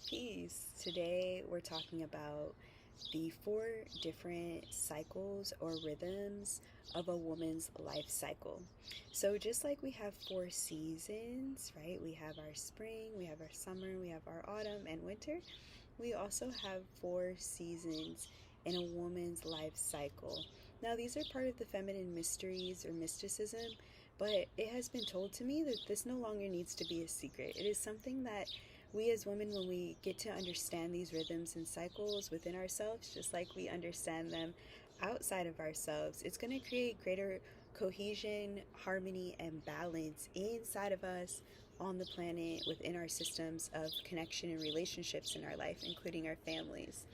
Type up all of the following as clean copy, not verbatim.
Peace. Today we're talking about the four different cycles or rhythms of a woman's life cycle. So, just like we have four seasons, right? We have our spring, we have our summer, we have our autumn and winter. We also have four seasons in a woman's life cycle. Now, these are part of the feminine mysteries or mysticism, but it has been told to me that this no longer needs to be a secret. It is something that we as women, when we get to understand these rhythms and cycles within ourselves, just like we understand them outside of ourselves, it's going to create greater cohesion, harmony, and balance inside of us, on the planet, within our systems of connection and relationships in our life, including our families.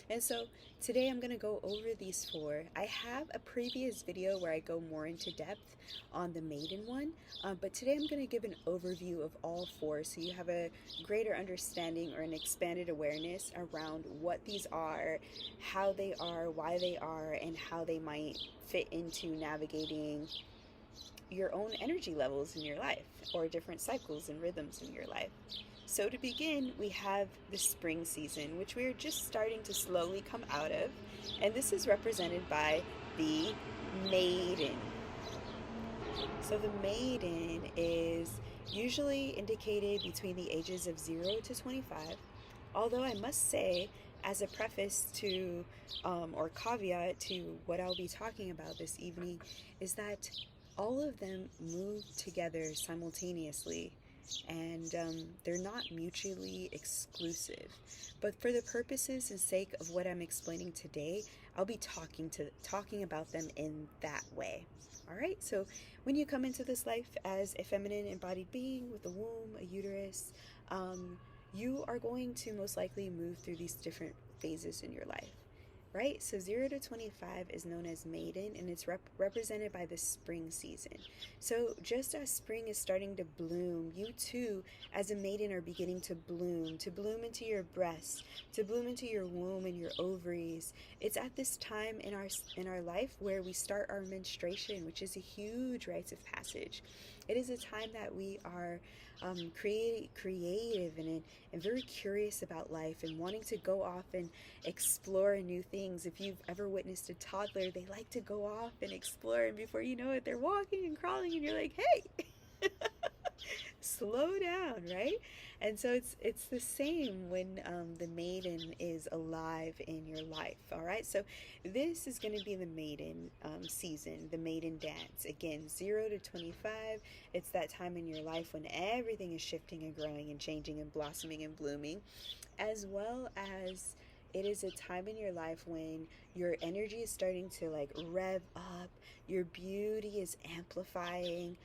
And so today I'm going to go over these four. I have a previous video where I go more into depth on the maiden one, but today I'm going to give an overview of all four so you have a greater understanding or an expanded awareness around what these are, how they are, why they are, and how they might fit into navigating your own energy levels in your life or different cycles and rhythms in your life. So to begin, we have the spring season, which we are just starting to slowly come out of, and this is represented by the maiden. So the maiden is usually indicated between the ages of 0 to 25, although I must say, as a preface to or caveat to what I'll be talking about this evening, is that all of them move together simultaneously, and they're not mutually exclusive. But for the purposes and sake of what I'm explaining today, I'll be talking about them in that way. All right, so when you come into this life as a feminine embodied being with a womb, a uterus, you are going to most likely move through these different phases in your life. Right? So 0 to 25 is known as maiden, and it's represented by the spring season. So just as spring is starting to bloom, you too, as a maiden, are beginning to bloom into your breast, to bloom into your womb and your ovaries. It's at this time in our life where we start our menstruation, which is a huge rite of passage. It is a time that we are creative and very curious about life and wanting to go off and explore new things. If you've ever witnessed a toddler, they like to go off and explore, and before you know it, they're walking and crawling, and you're like, hey, slow down, right? And so it's the same when the maiden is alive in your life. All right, so this is going to be the maiden season, the maiden dance. Again, 0 to 25. It's that time in your life when everything is shifting and growing and changing and blossoming and blooming, as well as it is a time in your life when your energy is starting to like rev up, your beauty is amplifying,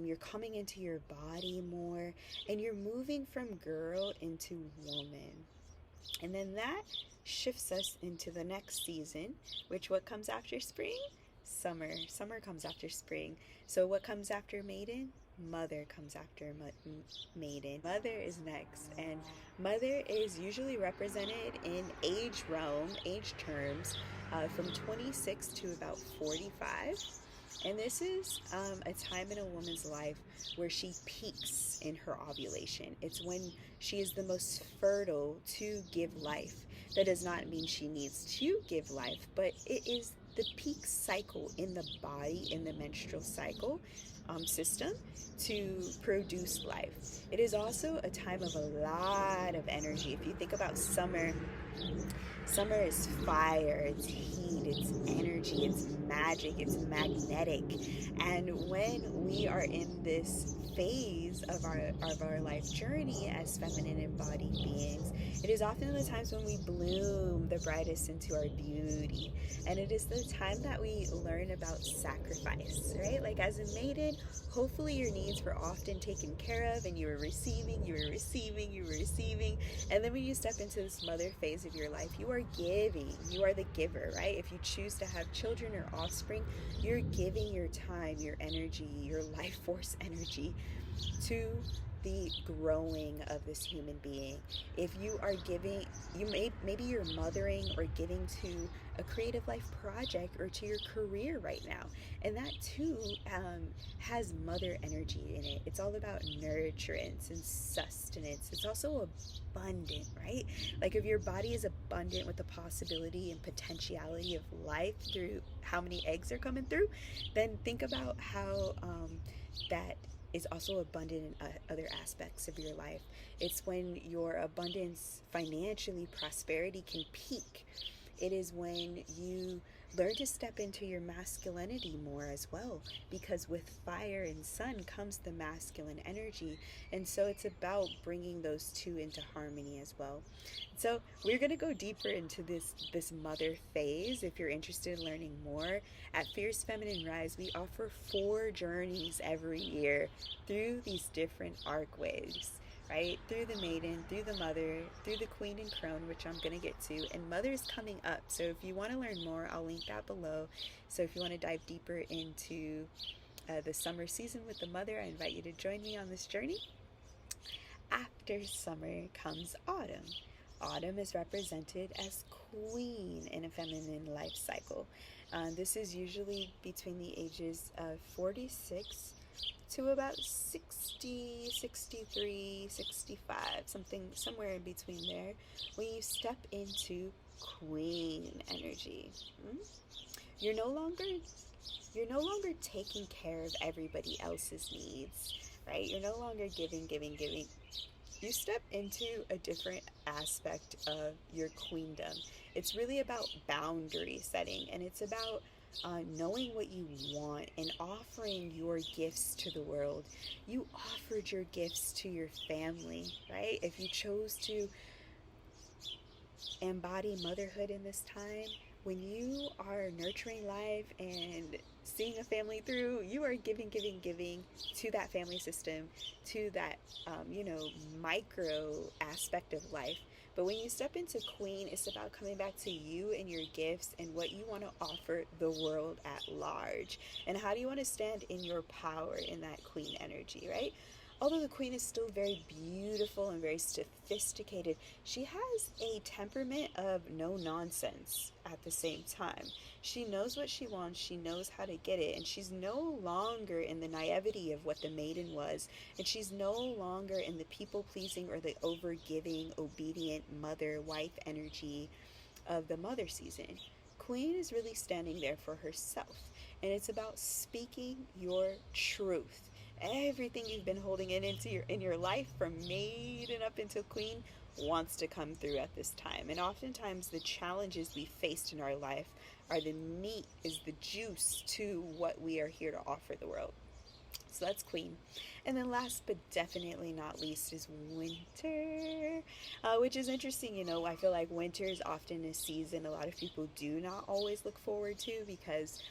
you're coming into your body more, and you're moving from girl into woman. And then that shifts us into the next season, which what comes after spring? Summer. Summer comes after spring. So what comes after maiden? Mother comes after maiden. Mother is next, and mother is usually represented in age terms, from 26 to about 45. And this is a time in a woman's life where she peaks in her ovulation. It's when she is the most fertile to give life. That does not mean she needs to give life, but it is the peak cycle in the body, in the menstrual cycle system, to produce life. It is also a time of a lot of energy. If you think about summer, summer is fire, it's heat, it's energy, it's magic, it's magnetic. And when we are in this phase of our life journey as feminine embodied beings, it is often the times when we bloom the brightest into our beauty. And it is the time that we learn about sacrifice, right? Like as a maiden, hopefully your needs were often taken care of and you were receiving. And then when you step into this mother phase of your life, you are giving. You are the giver, right? If you choose to have children or offspring, you're giving your time, your energy, your life force energy to the growing of this human being. If you are giving, maybe you're mothering or giving to a creative life project or to your career right now, and that too has mother energy in it. It's all about nurturance and sustenance. It's also abundant, right? Like if your body is abundant with the possibility and potentiality of life through how many eggs are coming through, then think about how that is also abundant in other aspects of your life. It's when your abundance, financially, prosperity can peak. It is when you learn to step into your masculinity more as well, because with fire and sun comes the masculine energy. And so it's about bringing those two into harmony as well. So we're going to go deeper into this mother phase. If you're interested in learning more, at Fierce Feminine Rise, we offer 4 journeys every year through these different arc waves, right? Through the maiden, through the mother, through the queen and crone, which I'm going to get to, and mother's coming up. So if you want to learn more, I'll link that below. So if you want to dive deeper into the summer season with the mother, I invite you to join me on this journey. After summer comes autumn. Autumn is represented as queen in a feminine life cycle. This is usually between the ages of 46 to about 60, 63, 65, somewhere in between there, when you step into queen energy. You're no longer taking care of everybody else's needs, right? You're no longer giving. You step into a different aspect of your queendom. It's really about boundary setting, and it's about knowing what you want and offering your gifts to the world. You offered your gifts to your family, right? If you chose to embody motherhood in this time, when you are nurturing life and seeing a family through, you are giving to that family system, to that micro aspect of life. But when you step into queen, it's about coming back to you and your gifts and what you want to offer the world at large. And how do you want to stand in your power in that queen energy, right? Although the queen is still very beautiful and very sophisticated, she has a temperament of no nonsense at the same time. She knows what she wants, she knows how to get it, and she's no longer in the naivety of what the maiden was, and she's no longer in the people-pleasing or the over-giving, obedient mother, wife energy of the mother season. Queen is really standing there for herself, and it's about speaking your truth. Everything you've been holding in your life, from maiden up into queen, wants to come through at this time. And oftentimes the challenges we faced in our life are the meat, is the juice to what we are here to offer the world. So that's queen. And then last but definitely not least is winter, which is interesting. I feel like winter is often a season a lot of people do not always look forward to, because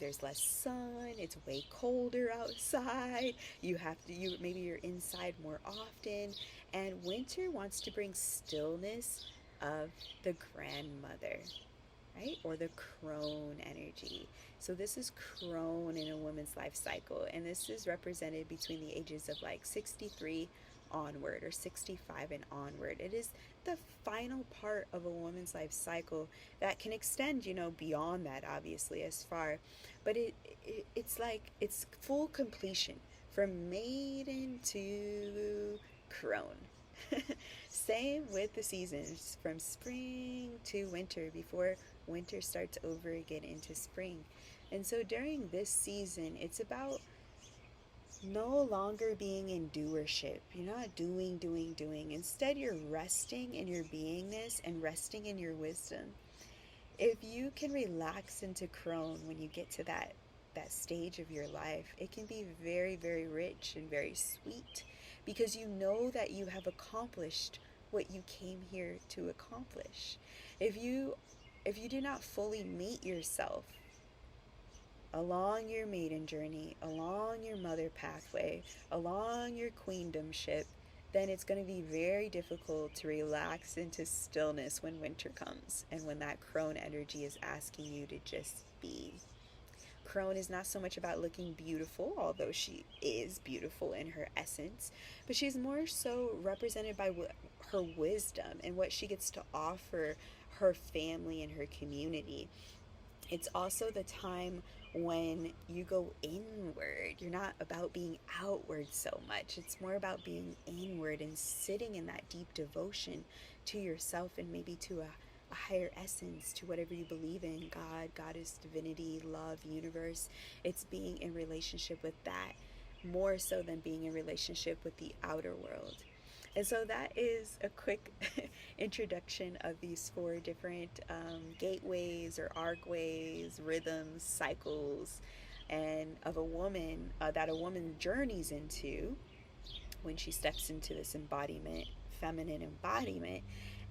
there's less sun, it's way colder outside, maybe you're inside more often, and winter wants to bring stillness of the grandmother, right? Or the crone energy. So this is crone in a woman's life cycle, and this is represented between the ages of like 63 onward, or 65 and onward. It is the final part of a woman's life cycle that can extend, beyond that, obviously, as far. But it's like it's full completion from maiden to crone. Same with the seasons, from spring to winter, before winter starts over again into spring. And so during this season, it's about no longer being in doership. You're not doing. Instead, you're resting in your beingness and resting in your wisdom. If you can relax into crone when you get to that stage of your life, it can be very, very rich and very sweet, because you know that you have accomplished what you came here to accomplish. If you do not fully meet yourself along your maiden journey, along your mother pathway, along your queendomship, then it's going to be very difficult to relax into stillness when winter comes and when that crone energy is asking you to just be. Crone is not so much about looking beautiful, although she is beautiful in her essence, but she's more so represented by her wisdom and what she gets to offer her family and her community. It's also the time when you go inward. You're not about being outward so much. It's more about being inward and sitting in that deep devotion to yourself and maybe to a higher essence, to whatever you believe in: God, Goddess, divinity, love, universe. It's being in relationship with that more so than being in relationship with the outer world. And so that is a quick introduction of these four different gateways or arcways, rhythms, cycles, and of a woman that a woman journeys into when she steps into this embodiment, feminine embodiment,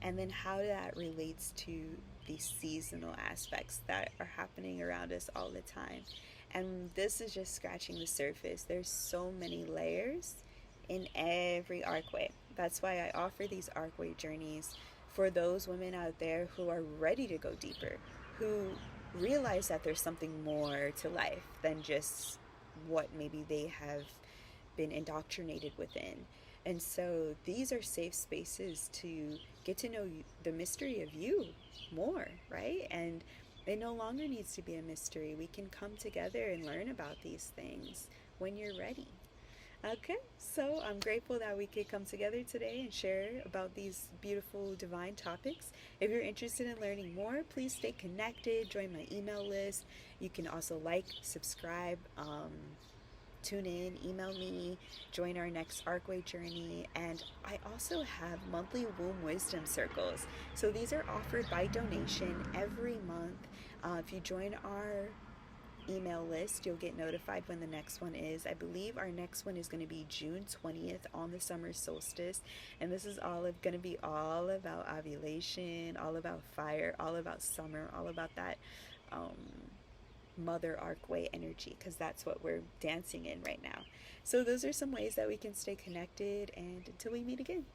and then how that relates to these seasonal aspects that are happening around us all the time. And this is just scratching the surface. There's so many layers in every arcway. That's why I offer these arcway journeys for those women out there who are ready to go deeper, who realize that there's something more to life than just what maybe they have been indoctrinated within. And so these are safe spaces to get to know the mystery of you more, right? And it no longer needs to be a mystery. We can come together and learn about these things when you're ready. Okay, so I'm grateful that we could come together today and share about these beautiful divine topics. If you're interested in learning more, please stay connected, join my email list. You can also like, subscribe, tune in, email me, join our next Arcway journey. And I also have monthly womb wisdom circles. So these are offered by donation every month. If you join our email list, you'll get notified when the next one is. I believe our next one is going to be June 20th on the summer solstice, and this is going to be all about ovulation, all about fire, all about summer, all about that mother arcway energy, because that's what we're dancing in right now. So those are some ways that we can stay connected, and until we meet again.